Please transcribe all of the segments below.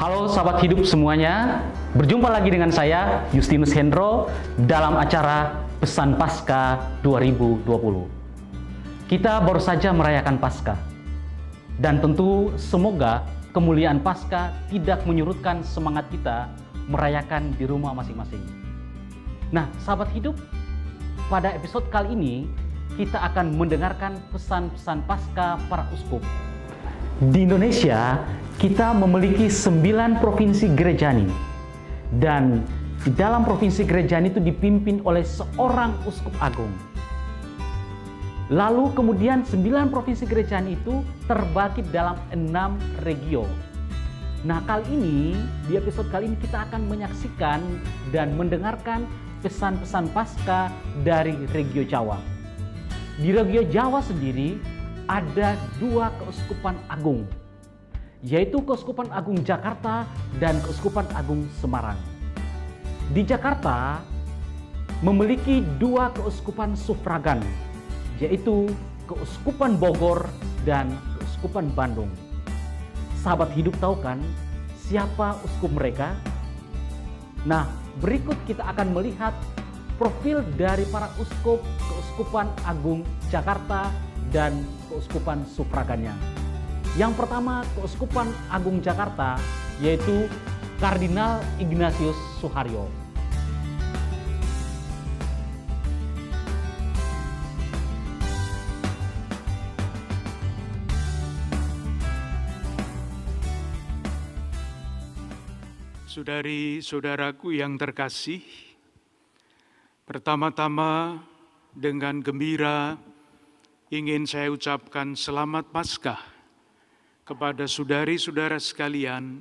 Halo sahabat hidup semuanya, berjumpa lagi dengan saya Justinus Hendro dalam acara Pesan Paskah 2020. Kita baru saja merayakan Paskah dan tentu semoga kemuliaan Paskah tidak menyurutkan semangat kita merayakan di rumah masing-masing. Nah, sahabat hidup, pada episode kali ini kita akan mendengarkan pesan-pesan Paskah para uskup. Di Indonesia, kita memiliki 9 provinsi gerejani. Dan di dalam provinsi gerejani itu dipimpin oleh seorang uskup agung. Lalu kemudian 9 provinsi gerejani itu terbagi dalam 6 regio. Nah, kali ini, di episode kali ini kita akan menyaksikan dan mendengarkan pesan-pesan Paskah dari regio Jawa. Di regio Jawa sendiri, ada 2 keuskupan agung, yaitu Keuskupan Agung Jakarta dan Keuskupan Agung Semarang. Di Jakarta memiliki 2 keuskupan sufragan, yaitu Keuskupan Bogor dan Keuskupan Bandung. Sahabat hidup tahu kan siapa uskup mereka? Nah, berikut kita akan melihat profil dari para uskup Keuskupan Agung Jakarta dan keuskupan sufragannya. Yang pertama, Keuskupan Agung Jakarta, yaitu Kardinal Ignatius Suharyo. Saudari-saudaraku yang terkasih, pertama-tama dengan gembira ingin saya ucapkan selamat Paskah kepada saudari-saudara sekalian,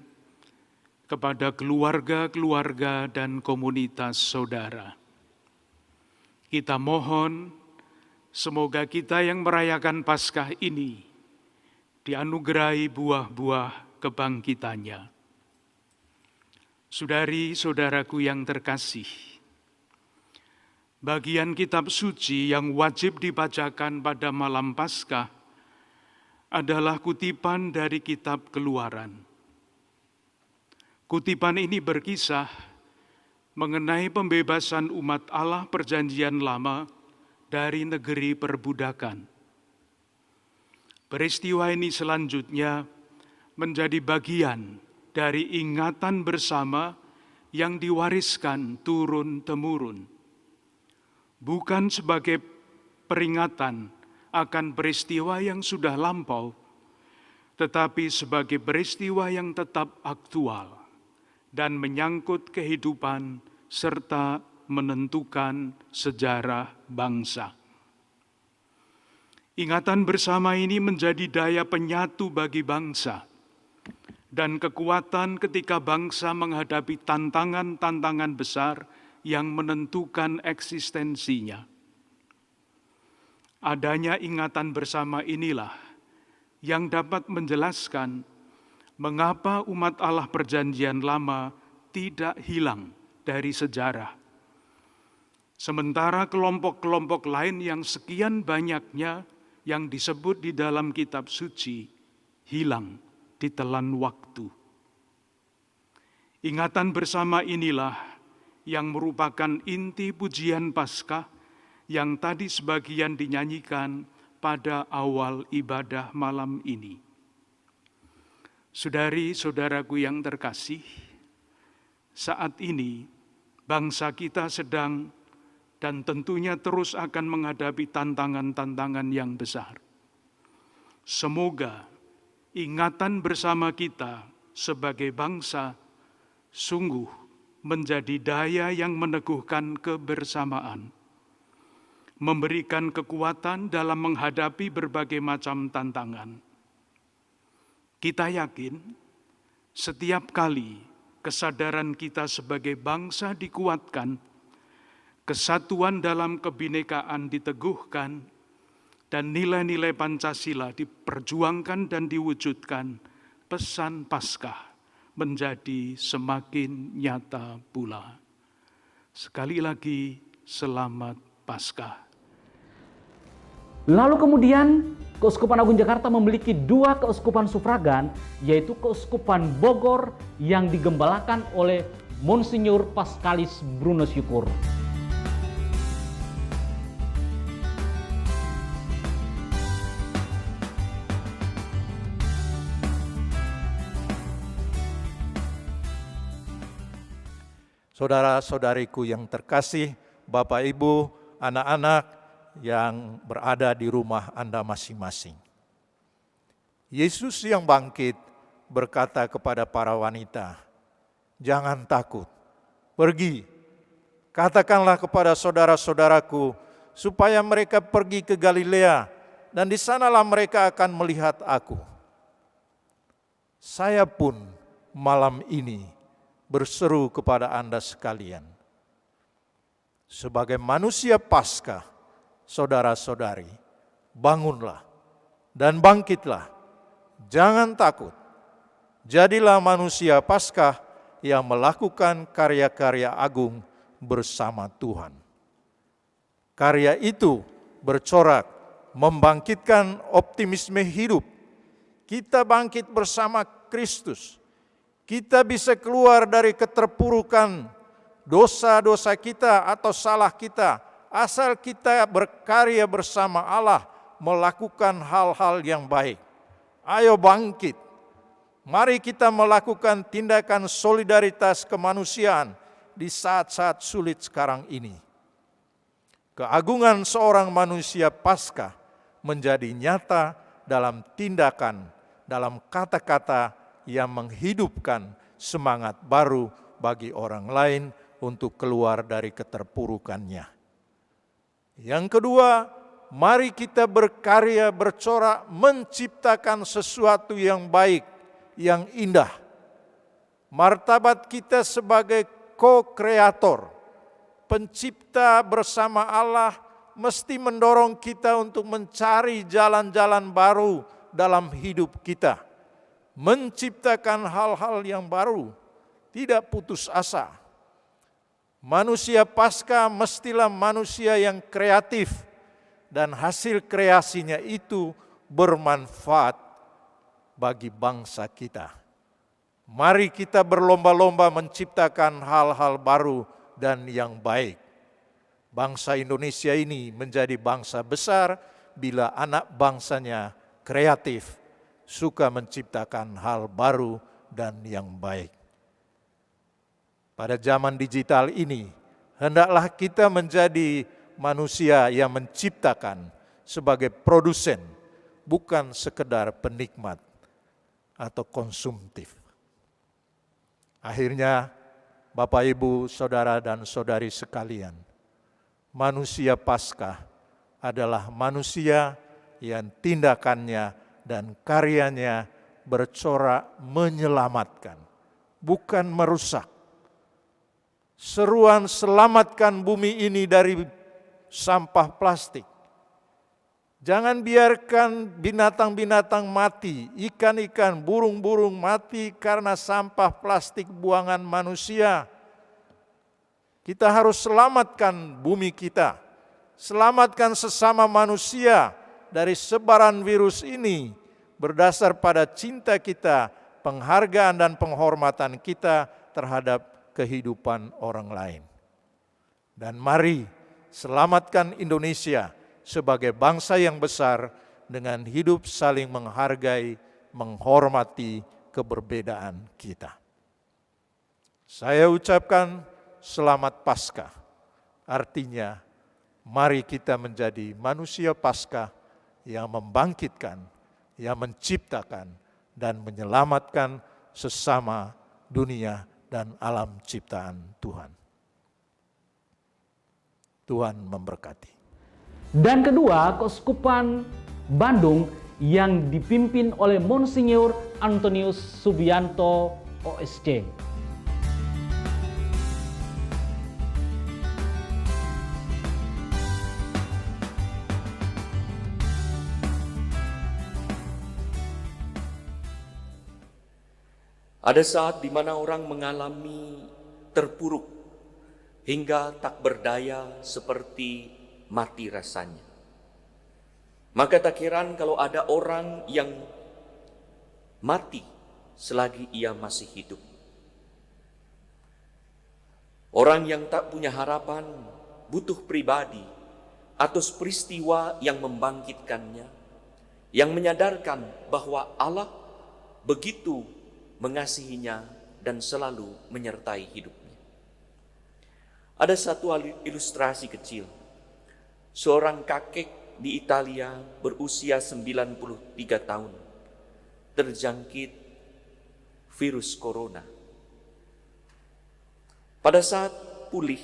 kepada keluarga-keluarga dan komunitas saudara. Kita mohon semoga kita yang merayakan Paskah ini dianugerahi buah-buah kebangkitannya. Saudari-saudaraku yang terkasih, bagian kitab suci yang wajib dibacakan pada malam Paskah adalah kutipan dari kitab Keluaran. Kutipan ini berkisah mengenai pembebasan umat Allah Perjanjian Lama dari negeri perbudakan. Peristiwa ini selanjutnya menjadi bagian dari ingatan bersama yang diwariskan turun-temurun, bukan sebagai peringatan akan peristiwa yang sudah lampau, tetapi sebagai peristiwa yang tetap aktual dan menyangkut kehidupan serta menentukan sejarah bangsa. Ingatan bersama ini menjadi daya penyatu bagi bangsa dan kekuatan ketika bangsa menghadapi tantangan-tantangan besar yang menentukan eksistensinya. Adanya ingatan bersama inilah yang dapat menjelaskan mengapa umat Allah Perjanjian Lama tidak hilang dari sejarah. Sementara kelompok-kelompok lain yang sekian banyaknya yang disebut di dalam kitab suci hilang ditelan waktu. Ingatan bersama inilah yang merupakan inti pujian Paskah yang tadi sebagian dinyanyikan pada awal ibadah malam ini. Saudari-saudaraku yang terkasih, saat ini bangsa kita sedang dan tentunya terus akan menghadapi tantangan-tantangan yang besar. Semoga ingatan bersama kita sebagai bangsa sungguh menjadi daya yang meneguhkan kebersamaan, memberikan kekuatan dalam menghadapi berbagai macam tantangan. Kita yakin setiap kali kesadaran kita sebagai bangsa dikuatkan, kesatuan dalam kebinekaan diteguhkan, dan nilai-nilai Pancasila diperjuangkan dan diwujudkan, pesan Paskah menjadi semakin nyata pula. Sekali lagi, selamat Paskah. Lalu kemudian Keuskupan Agung Jakarta memiliki 2 keuskupan sufragan, yaitu Keuskupan Bogor yang digembalakan oleh Monsinyur Paskalis Bruno Syukur. Saudara-saudariku yang terkasih, Bapak, Ibu, anak-anak yang berada di rumah Anda masing-masing. Yesus yang bangkit berkata kepada para wanita, "Jangan takut, pergi, katakanlah kepada saudara-saudaraku supaya mereka pergi ke Galilea dan di sanalah mereka akan melihat aku." Saya pun malam ini berseru kepada Anda sekalian. Sebagai manusia Paskah, saudara-saudari, bangunlah dan bangkitlah. Jangan takut. Jadilah manusia Paskah yang melakukan karya-karya agung bersama Tuhan. Karya itu bercorak membangkitkan optimisme hidup. Kita bangkit bersama Kristus. Kita bisa keluar dari keterpurukan dosa-dosa kita atau salah kita, asal kita berkarya bersama Allah, melakukan hal-hal yang baik. Ayo bangkit. Mari kita melakukan tindakan solidaritas kemanusiaan di saat-saat sulit sekarang ini. Keagungan seorang manusia Paskah menjadi nyata dalam tindakan, dalam kata-kata yang menghidupkan semangat baru bagi orang lain untuk keluar dari keterpurukannya. Yang kedua, mari kita berkarya bercorak menciptakan sesuatu yang baik, yang indah. Martabat kita sebagai co-kreator, pencipta bersama Allah, mesti mendorong kita untuk mencari jalan-jalan baru dalam hidup kita. Menciptakan hal-hal yang baru, tidak putus asa. Manusia Paskah mestilah manusia yang kreatif dan hasil kreasinya itu bermanfaat bagi bangsa kita. Mari kita berlomba-lomba menciptakan hal-hal baru dan yang baik. Bangsa Indonesia ini menjadi bangsa besar bila anak bangsanya kreatif, suka menciptakan hal baru dan yang baik. Pada zaman digital ini, hendaklah kita menjadi manusia yang menciptakan sebagai produsen, bukan sekedar penikmat atau konsumtif. Akhirnya, Bapak, Ibu, Saudara dan Saudari sekalian, manusia Paskah adalah manusia yang tindakannya dan karyanya bercorak menyelamatkan, bukan merusak. Seruan selamatkan bumi ini dari sampah plastik. Jangan biarkan binatang-binatang mati, ikan-ikan, burung-burung mati karena sampah plastik buangan manusia. Kita harus selamatkan bumi kita, selamatkan sesama manusia dari sebaran virus ini berdasar pada cinta kita, penghargaan dan penghormatan kita terhadap kehidupan orang lain. Dan mari selamatkan Indonesia sebagai bangsa yang besar dengan hidup saling menghargai, menghormati keberbedaan kita. Saya ucapkan selamat Paskah. Artinya, mari kita menjadi manusia Paskah yang membangkitkan, yang menciptakan dan menyelamatkan sesama dunia dan alam ciptaan Tuhan. Tuhan memberkati. Dan kedua, Keuskupan Bandung yang dipimpin oleh Monsinyur Antonius Subianto, OSC. Ada saat di mana orang mengalami terpuruk hingga tak berdaya seperti mati rasanya. Maka tak heran kalau ada orang yang mati selagi ia masih hidup. Orang yang tak punya harapan butuh pribadi atas peristiwa yang membangkitkannya, yang menyadarkan bahwa Allah begitu mengasihinya dan selalu menyertai hidupnya. Ada satu ilustrasi kecil. Seorang kakek di Italia berusia 93 tahun terjangkit virus corona. Pada saat pulih,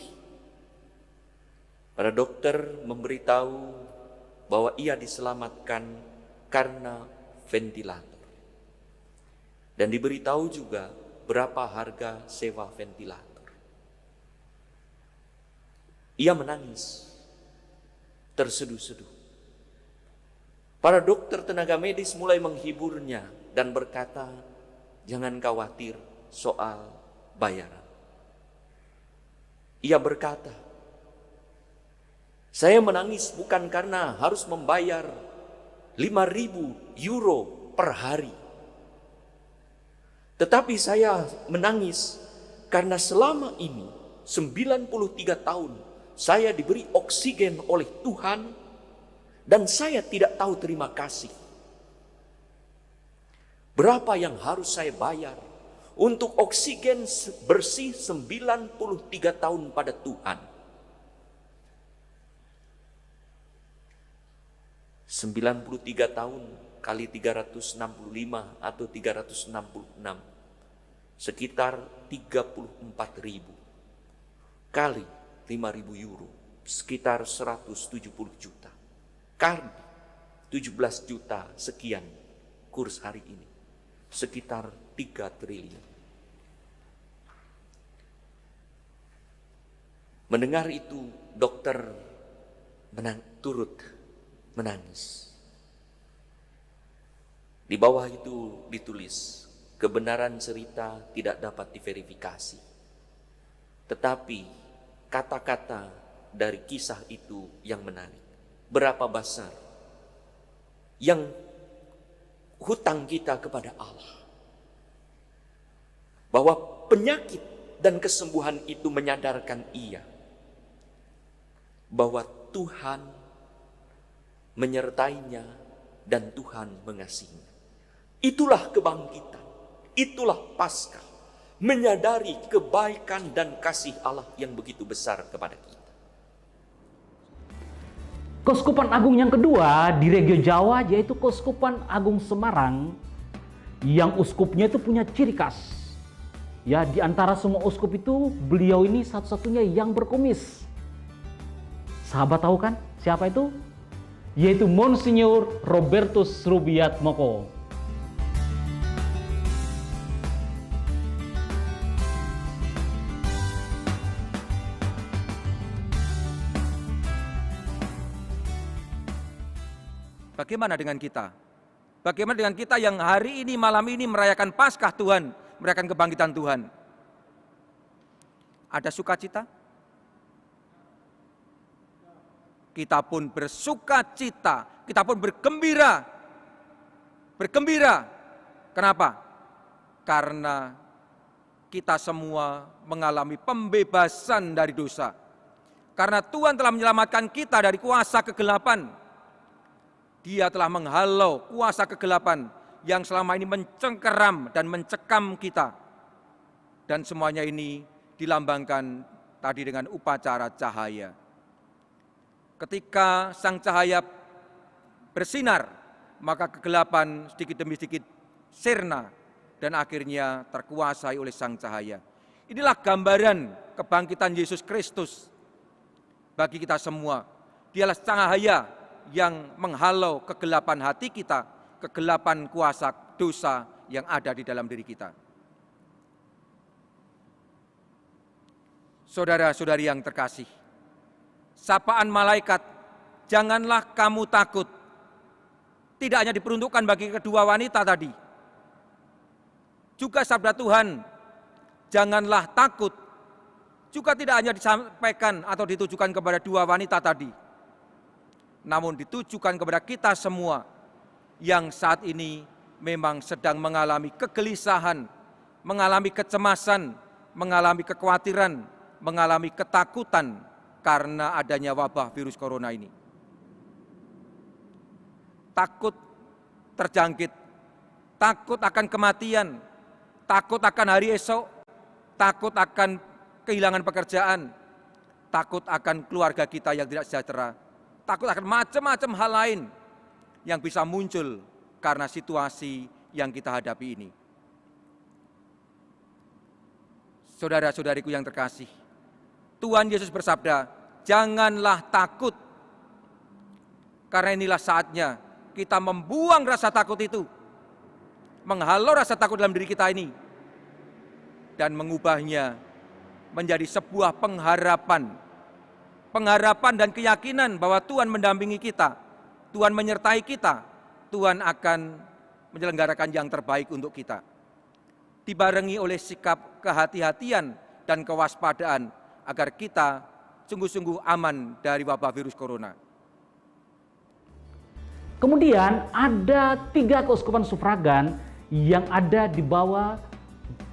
para dokter memberitahu bahwa ia diselamatkan karena ventilator. Dan diberitahu juga berapa harga sewa ventilator. Ia menangis, terseduh-seduh. Para dokter tenaga medis mulai menghiburnya dan berkata, jangan khawatir soal bayaran. Ia berkata, saya menangis bukan karena harus membayar 5.000 euro per hari. Tetapi saya menangis karena selama ini 93 tahun saya diberi oksigen oleh Tuhan dan saya tidak tahu terima kasih. Berapa yang harus saya bayar untuk oksigen bersih 93 tahun pada Tuhan? 93 tahun kali 365 atau 366 sekitar 34.000 kali 5.000 euro sekitar 170 juta kali 17 juta sekian kurs hari ini sekitar 3 triliun. Mendengar itu dokter turut menangis. Di bawah itu ditulis, kebenaran cerita tidak dapat diverifikasi. Tetapi kata-kata dari kisah itu yang menarik. Berapa besar yang hutang kita kepada Allah. Bahwa penyakit dan kesembuhan itu menyadarkan ia bahwa Tuhan menyertainya dan Tuhan mengasihinya. Itulah kebangkitan, itulah Paskah, menyadari kebaikan dan kasih Allah yang begitu besar kepada kita. Keuskupan Agung yang kedua di regio Jawa yaitu Keuskupan Agung Semarang, yang uskupnya itu punya ciri khas. Ya, di antara semua uskup itu beliau ini satu-satunya yang berkumis. Sahabat tahu kan siapa itu? Yaitu Monsinyur Robertus Rubiat Moko. Bagaimana dengan kita? Bagaimana dengan kita yang hari ini, malam ini merayakan Paskah Tuhan, merayakan kebangkitan Tuhan? Ada sukacita? Kita pun bersukacita, kita pun bergembira. Bergembira. Kenapa? Karena kita semua mengalami pembebasan dari dosa. Karena Tuhan telah menyelamatkan kita dari kuasa kegelapan. Dia telah menghalau kuasa kegelapan yang selama ini mencengkeram dan mencekam kita. Dan semuanya ini dilambangkan tadi dengan upacara cahaya. Ketika sang cahaya bersinar, maka kegelapan sedikit demi sedikit sirna dan akhirnya terkuasai oleh sang cahaya. Inilah gambaran kebangkitan Yesus Kristus bagi kita semua. Dialah cahaya yang menghalau kegelapan hati kita, kegelapan kuasa dosa yang ada di dalam diri kita. Saudara-saudari yang terkasih, sapaan malaikat, janganlah kamu takut, tidak hanya diperuntukkan bagi kedua wanita tadi. Juga sabda Tuhan, janganlah takut, juga tidak hanya disampaikan atau ditujukan kepada dua wanita tadi. namun ditujukan kepada kita semua yang saat ini memang sedang mengalami kegelisahan, mengalami kecemasan, mengalami kekhawatiran, mengalami ketakutan karena adanya wabah virus corona ini. Takut terjangkit, takut akan kematian, takut akan hari esok, takut akan kehilangan pekerjaan, takut akan keluarga kita yang tidak sejahtera, takut akan macam-macam hal lain yang bisa muncul karena situasi yang kita hadapi ini. Saudara-saudariku yang terkasih, Tuhan Yesus bersabda, janganlah takut, karena inilah saatnya kita membuang rasa takut itu, menghalau rasa takut dalam diri kita ini, dan mengubahnya menjadi sebuah pengharapan dan keyakinan bahwa Tuhan mendampingi kita, Tuhan menyertai kita, Tuhan akan menyelenggarakan yang terbaik untuk kita. Dibarengi oleh sikap kehati-hatian dan kewaspadaan agar kita sungguh-sungguh aman dari wabah virus corona. Kemudian ada 3 keuskupan sufragan yang ada di bawah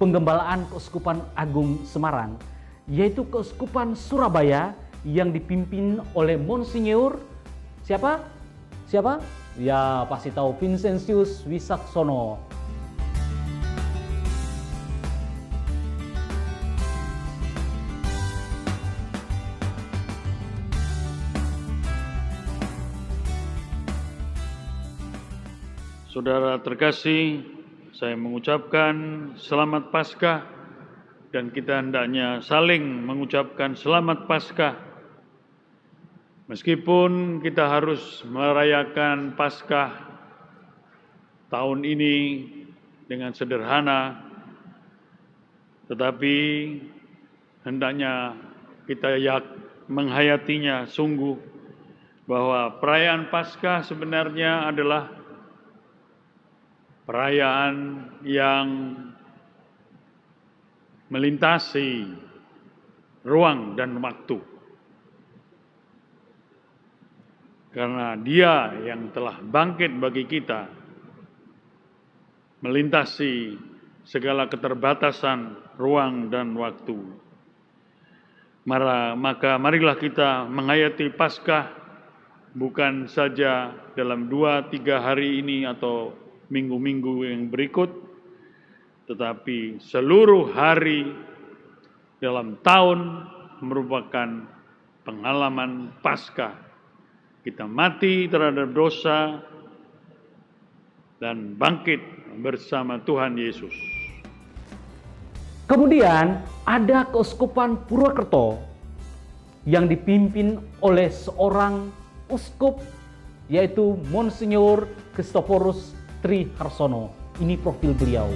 penggembalaan Keuskupan Agung Semarang, yaitu Keuskupan Surabaya yang dipimpin oleh Monsinyur siapa? Ya, pasti tahu, Vincentius Wisaksono. Saudara terkasih, saya mengucapkan selamat Paskah dan kita hendaknya saling mengucapkan selamat Paskah. Meskipun kita harus merayakan Paskah tahun ini dengan sederhana, tetapi hendaknya kita menghayatinya sungguh bahwa perayaan Paskah sebenarnya adalah perayaan yang melintasi ruang dan waktu. Karena Dia yang telah bangkit bagi kita, melintasi segala keterbatasan ruang dan waktu. Maka marilah kita menghayati Paskah bukan saja dalam 2-3 hari ini atau minggu-minggu yang berikut, tetapi seluruh hari dalam tahun merupakan pengalaman Paskah. Kita mati terhadap dosa dan bangkit bersama Tuhan Yesus. Kemudian ada Keuskupan Purwokerto yang dipimpin oleh seorang uskup, yaitu Monsinyur Christophorus Tri Harsono. Ini profil beliau.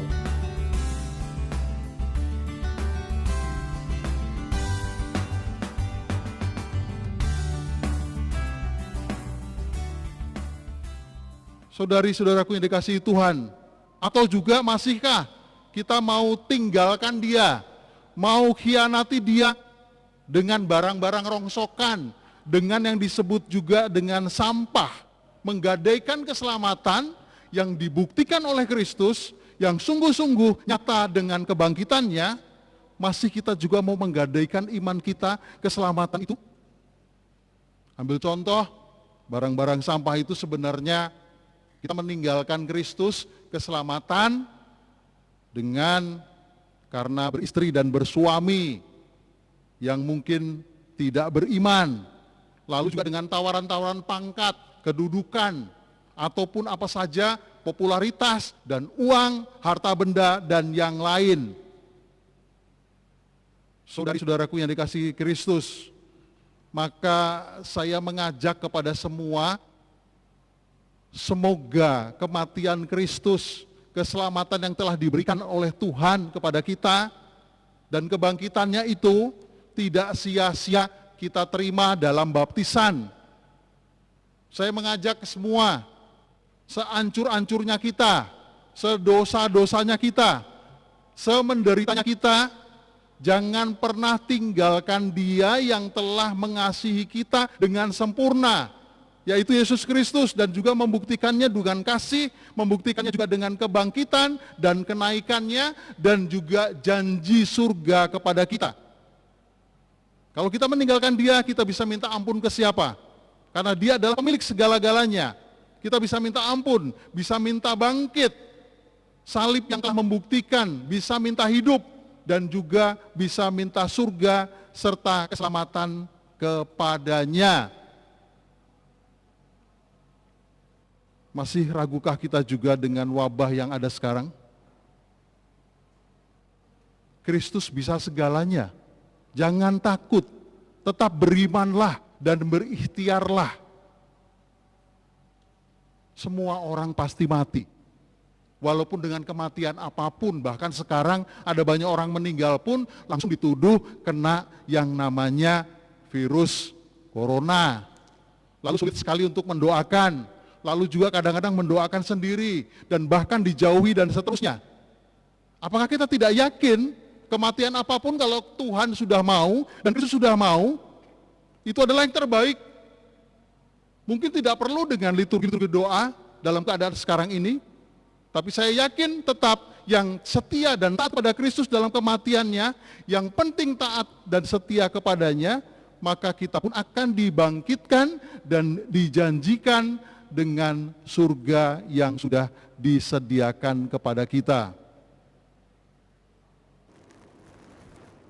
Saudari-saudaraku yang dikasihi Tuhan, atau juga masihkah kita mau tinggalkan Dia, mau khianati Dia dengan barang-barang rongsokan, dengan yang disebut juga dengan sampah, menggadaikan keselamatan yang dibuktikan oleh Kristus, yang sungguh-sungguh nyata dengan kebangkitannya, masih kita juga mau menggadaikan iman kita, keselamatan itu? Ambil contoh, barang-barang sampah itu sebenarnya kita meninggalkan Kristus, keselamatan, dengan karena beristri dan bersuami yang mungkin tidak beriman, lalu juga dengan tawaran-tawaran pangkat, kedudukan, ataupun apa saja, popularitas dan uang, harta benda, dan yang lain. Saudari-saudaraku yang dikasihi Kristus, maka saya mengajak kepada semua, semoga kematian Kristus, keselamatan yang telah diberikan oleh Tuhan kepada kita, dan kebangkitannya itu tidak sia-sia kita terima dalam baptisan. Saya mengajak semua, seancur-ancurnya kita, sedosa-dosanya kita, semenderitanya kita, jangan pernah tinggalkan Dia yang telah mengasihi kita dengan sempurna, yaitu Yesus Kristus, dan juga membuktikannya dengan kasih, membuktikannya juga dengan kebangkitan dan kenaikannya, dan juga janji surga kepada kita. Kalau kita meninggalkan Dia, kita bisa minta ampun ke siapa? Karena Dia adalah pemilik segala-galanya. Kita bisa minta ampun, bisa minta bangkit, salib yang telah membuktikan, bisa minta hidup, dan juga bisa minta surga serta keselamatan kepadanya. Masih ragukah kita juga dengan wabah yang ada sekarang? Kristus bisa segalanya. Jangan takut, tetap berimanlah dan berikhtiarlah. Semua orang pasti mati. Walaupun dengan kematian apapun, bahkan sekarang ada banyak orang meninggal pun langsung dituduh kena yang namanya virus corona. Lalu sulit sekali untuk mendoakan, lalu juga kadang-kadang mendoakan sendiri, dan bahkan dijauhi dan seterusnya. Apakah kita tidak yakin kematian apapun kalau Tuhan sudah mau dan Kristus sudah mau, itu adalah yang terbaik? Mungkin tidak perlu dengan liturgi doa dalam keadaan sekarang ini, tapi saya yakin tetap yang setia dan taat pada Kristus dalam kematiannya, yang penting taat dan setia kepadanya, maka kita pun akan dibangkitkan dan dijanjikan dengan surga yang sudah disediakan kepada kita.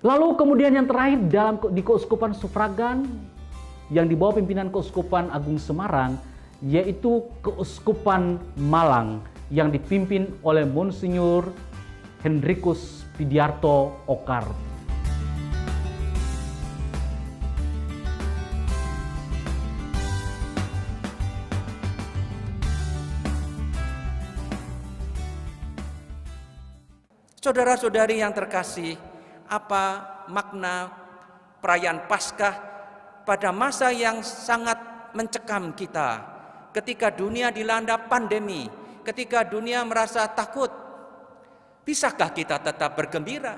Lalu kemudian yang terakhir di Keuskupan Suffragan yang di bawah pimpinan Keuskupan Agung Semarang, yaitu Keuskupan Malang yang dipimpin oleh Monsinyur Hendrikus Pidiarto Okar. Saudara-saudari yang terkasih, apa makna perayaan Paskah pada masa yang sangat mencekam kita, ketika dunia dilanda pandemi, ketika dunia merasa takut? Bisakah kita tetap bergembira?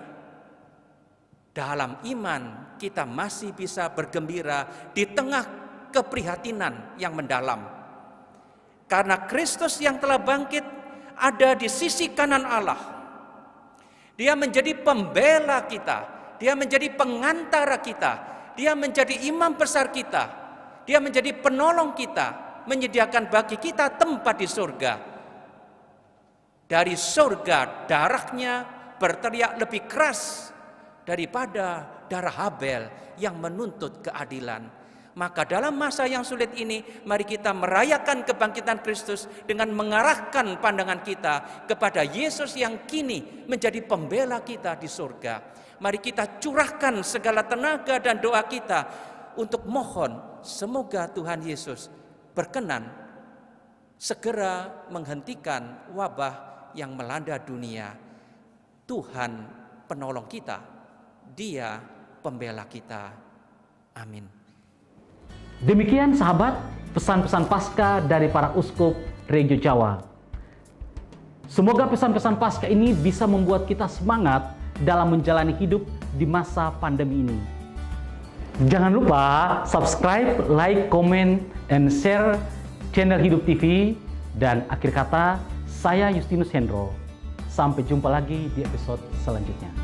Dalam iman kita masih bisa bergembira di tengah keprihatinan yang mendalam, karena Kristus yang telah bangkit ada di sisi kanan Allah. Dia menjadi pembela kita, Dia menjadi pengantara kita, Dia menjadi imam besar kita, Dia menjadi penolong kita, menyediakan bagi kita tempat di surga. Dari surga darahnya berteriak lebih keras daripada darah Habel yang menuntut keadilan. Maka dalam masa yang sulit ini, mari kita merayakan kebangkitan Kristus dengan mengarahkan pandangan kita kepada Yesus yang kini menjadi pembela kita di surga. Mari kita curahkan segala tenaga dan doa kita untuk mohon semoga Tuhan Yesus berkenan segera menghentikan wabah yang melanda dunia. Tuhan penolong kita, Dia pembela kita. Amin. Demikian sahabat, pesan-pesan Paskah dari para uskup Regio Jawa. Semoga pesan-pesan Paskah ini bisa membuat kita semangat dalam menjalani hidup di masa pandemi ini. Jangan lupa subscribe, like, comment, and share channel Hidup TV. Dan akhir kata, saya Justinus Hendro. Sampai jumpa lagi di episode selanjutnya.